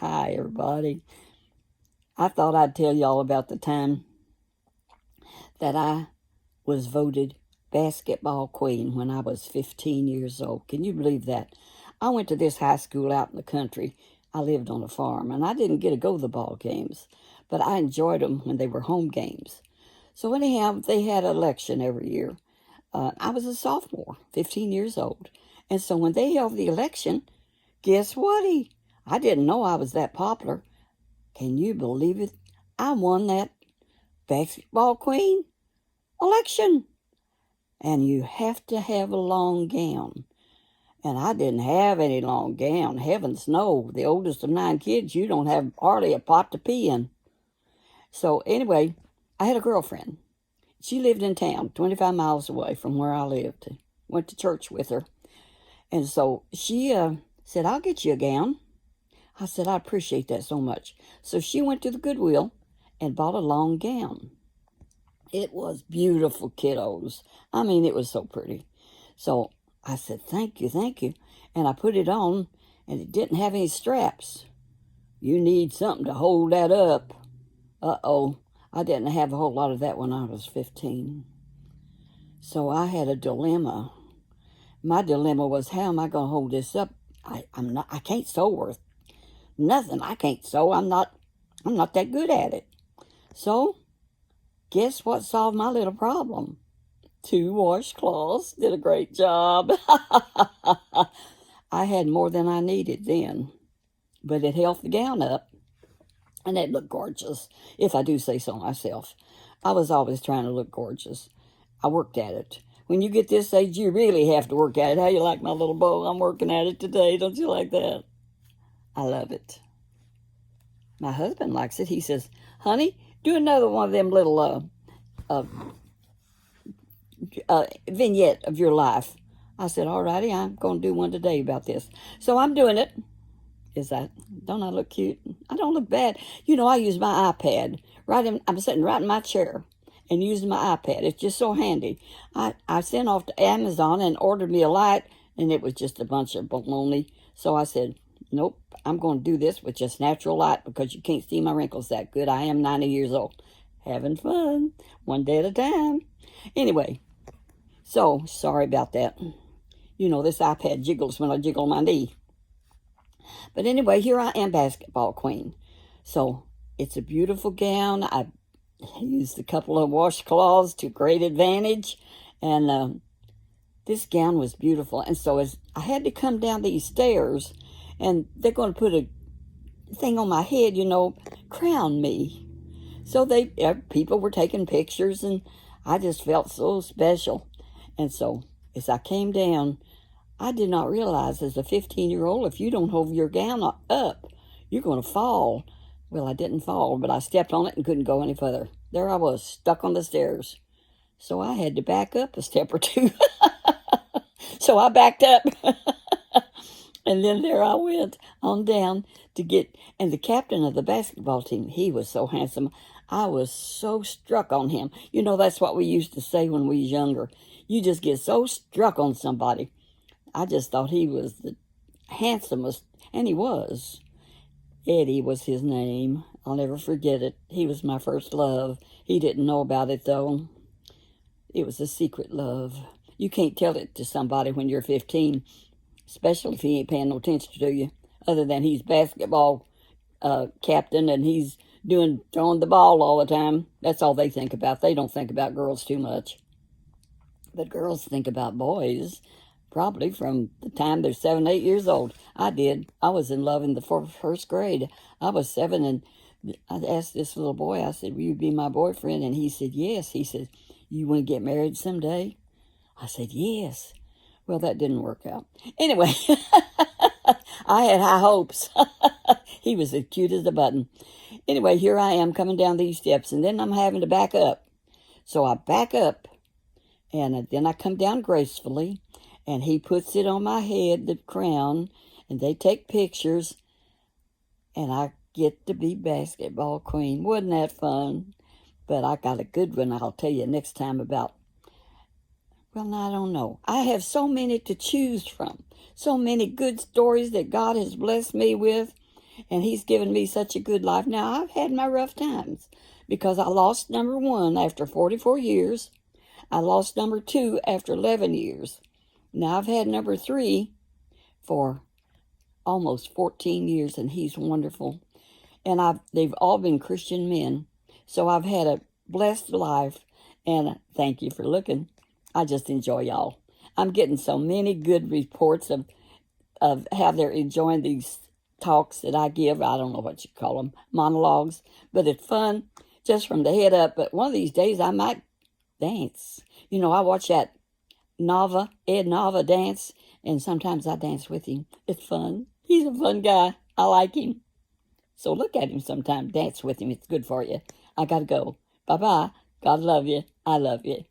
Hi, everybody. I thought I'd tell y'all about the time that I was voted basketball queen when I was 15 years old. Can you believe that? I went to this high school out in the country. I lived on a farm, and I didn't get to go to the ball games, but I enjoyed them when they were home games. So anyhow, they had an election every year. I was a sophomore, 15 years old. And so when they held the election, guess what? I didn't know I was that popular. Can you believe it? I won that basketball queen election. And you have to have a long gown. And I didn't have any long gown. Heavens no. The oldest of 9 kids, you don't have hardly a pot to pee in. So anyway, I had a girlfriend. She lived in town, 25 miles away from where I lived. Went to church with her. And so she said, I'll get you a gown. I said, I appreciate that so much. So she went to the Goodwill and bought a long gown. It was beautiful, kiddos. I mean, it was so pretty. So I said, thank you, thank you. And I put it on, and it didn't have any straps. You need something to hold that up. Uh-oh. I didn't have a whole lot of that when I was 15. So I had a dilemma. My dilemma was, how am I going to hold this up? I can't sew worth nothing. I can't sew. I'm not that good at it. So, guess what solved my little problem? 2 washcloths did a great job. I had more than I needed then, but it held the gown up, and it looked gorgeous, if I do say so myself. I was always trying to look gorgeous. I worked at it. When you get this age, you really have to work at it. How you like my little bow? I'm working at it today. Don't you like that? I love it. My husband likes it. He says, honey, do another one of them little vignette of your life. I said, all righty, I'm going to do one today about this. So I'm doing it. Don't I look cute? I don't look bad. You know, I use my iPad. I'm sitting right in my chair and using my iPad. It's just so handy. I sent off to Amazon and ordered me a light, and it was just a bunch of baloney. So I said, nope, I'm going to do this with just natural light because you can't see my wrinkles that good. I am 90 years old. Having fun, one day at a time. Anyway, so sorry about that. You know, this iPad jiggles when I jiggle my knee. But anyway, here I am, basketball queen. So it's a beautiful gown. I used a couple of washcloths to great advantage. And this gown was beautiful. And so as I had to come down these stairs, and they're going to put a thing on my head, you know, crown me. So people were taking pictures, and I just felt so special. And so as I came down, I did not realize as a 15-year-old, if you don't hold your gown up, you're going to fall. Well, I didn't fall, but I stepped on it and couldn't go any further. There I was, stuck on the stairs. So I had to back up a step or two. So I backed up. And then there I went on down and the captain of the basketball team, he was so handsome. I was so struck on him. You know, that's what we used to say when we was younger. You just get so struck on somebody. I just thought he was the handsomest, and he was. Eddie was his name. I'll never forget it. He was my first love. He didn't know about it, though. It was a secret love. You can't tell it to somebody when you're 15, especially if he ain't paying no attention to you, other than he's basketball captain and he's throwing the ball all the time. That's all they think about. They don't think about girls too much. But girls think about boys, probably from the time they're 7, 8 years old. I did. I was in love in the first grade. I was 7, and I asked this little boy, I said, will you be my boyfriend? And he said, yes. He said, you want to get married someday? I said, yes. Well, that didn't work out. Anyway, I had high hopes. He was as cute as a button. Anyway, here I am coming down these steps, and then I'm having to back up. So I back up, and then I come down gracefully, and he puts it on my head, the crown, and they take pictures, and I get to be basketball queen. Wasn't that fun? But I got a good one I'll tell you next time about. Well, I don't know. I have so many to choose from. So many good stories that God has blessed me with. And he's given me such a good life. Now, I've had my rough times because I lost number one after 44 years. I lost number two after 11 years. Now, I've had number three for almost 14 years, and he's wonderful. And they've all been Christian men. So I've had a blessed life, and thank you for looking. I just enjoy y'all. I'm getting so many good reports of how they're enjoying these talks that I give. I don't know what you call them, monologues, but it's fun just from the head up. But one of these days I might dance. You know, I watch that Ed Nava dance, and sometimes I dance with him. It's fun. He's a fun guy. I like him. So look at him sometime. Dance with him. It's good for you. I got to go. Bye-bye. God love you. I love you.